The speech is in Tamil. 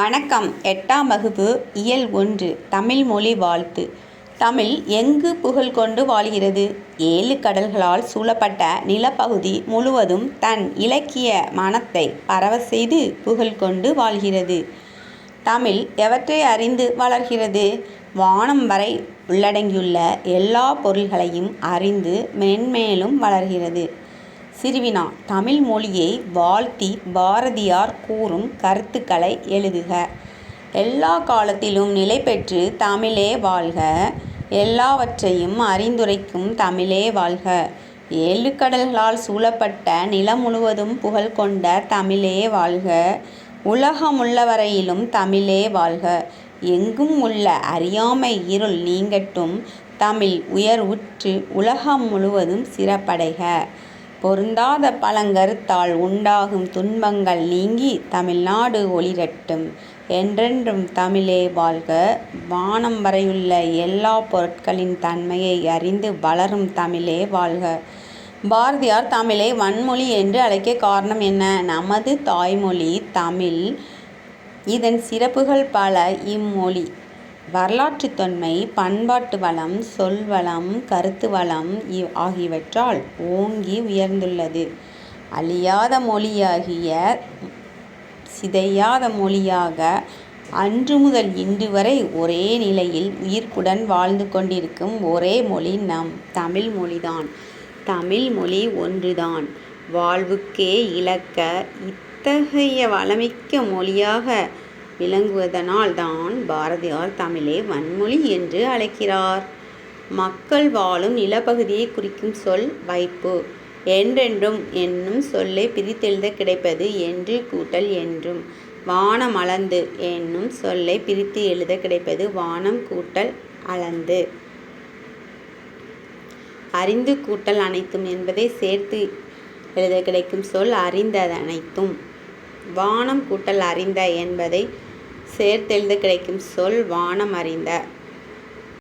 வணக்கம். 8ஆம் வகுப்பு இயல் 1 தமிழ் மொழி வாழ்த்து. தமிழ் எங்கு புகழ் கொண்டு வாழ்கிறது? 7 கடல்களால் சூழப்பட்ட நிலப்பகுதி முழுவதும் தன் இலக்கிய மனத்தை பரவச் செய்து புகழ் கொண்டு வாழ்கிறது. தமிழ் எவற்றை அறிந்து வளர்கிறது? வானம் வரை உள்ளடங்கியுள்ள எல்லா பொருள்களையும் அறிந்து மென்மேலும் வளர்கிறது. சிறுவினா: தமிழ் மொழியை வாழ்த்தி பாரதியார் கூறும் கருத்துக்களை எழுதுக. எல்லா காலத்திலும் நிலை பெற்று தமிழே வாழ்க. எல்லாவற்றையும் அறிந்துரைக்கும் தமிழே வாழ்க. 7 கடல்களால் சூழப்பட்ட நிலம் முழுவதும் புகழ் கொண்ட தமிழே வாழ்க. உலகமுள்ளவரையிலும் தமிழே வாழ்க. எங்கும் உள்ள அறியாமை இருள் நீங்கட்டும். தமிழ் உயர்வுற்று உலகம் முழுவதும் சிறப்படைக. பொருந்தாத பழங்கருத்தால் உண்டாகும் துன்பங்கள் நீங்கி தமிழ்நாடு ஒளிரட்டும். என்றென்றும் தமிழே வாழ்க. வானம் வரையுள்ள எல்லா பொருட்களின் தன்மையை அறிந்து வளரும் தமிழே வாழ்க. பாரதியார் தமிழை வன்மொழி என்று அழைக்க காரணம் என்ன? நமது தாய்மொழி தமிழ். இதன் சிறப்புகள் பல. இம்மொழி வரலாற்றுத் தொன்மை, பண்பாட்டு வளம், சொல்வளம், கருத்து வளம் ஆகியவற்றால் ஓங்கி உயர்ந்துள்ளது. அழியாத மொழியாகிய சிதையாத மொழியாக அன்று முதல் இன்று வரை ஒரே நிலையில் உயிர்ப்புடன் வாழ்ந்து கொண்டிருக்கும் ஒரே மொழி நம் தமிழ் மொழிதான். தமிழ் மொழி ஒன்றுதான் வாழ்வுக்கே இலக்க. இத்தகைய வளமிக்க மொழியாக விளங்குவதனால் தான் பாரதியார் தமிழை வன்மொழி என்று அழைக்கிறார். மக்கள் வாழும் நிலப்பகுதியை குறிக்கும் சொல் வைப்பு. என்றென்றும் என்னும் சொல்லை பிரித்தெழுத கிடைப்பது என்று கூட்டல் என்றும். வானம் அளந்து என்னும் சொல்லை பிரித்து எழுத கிடைப்பது வானம் கூட்டல் அளந்து. அறிந்து கூட்டல் அனைத்தும் என்பதை சேர்த்து எழுத கிடைக்கும் சொல் அறிந்ததனைத்தும். வானம் கூட்டல் அறிந்த என்பதை சேர்த்தெழுத கிடைக்கும் சொல் வானம் அறிந்த.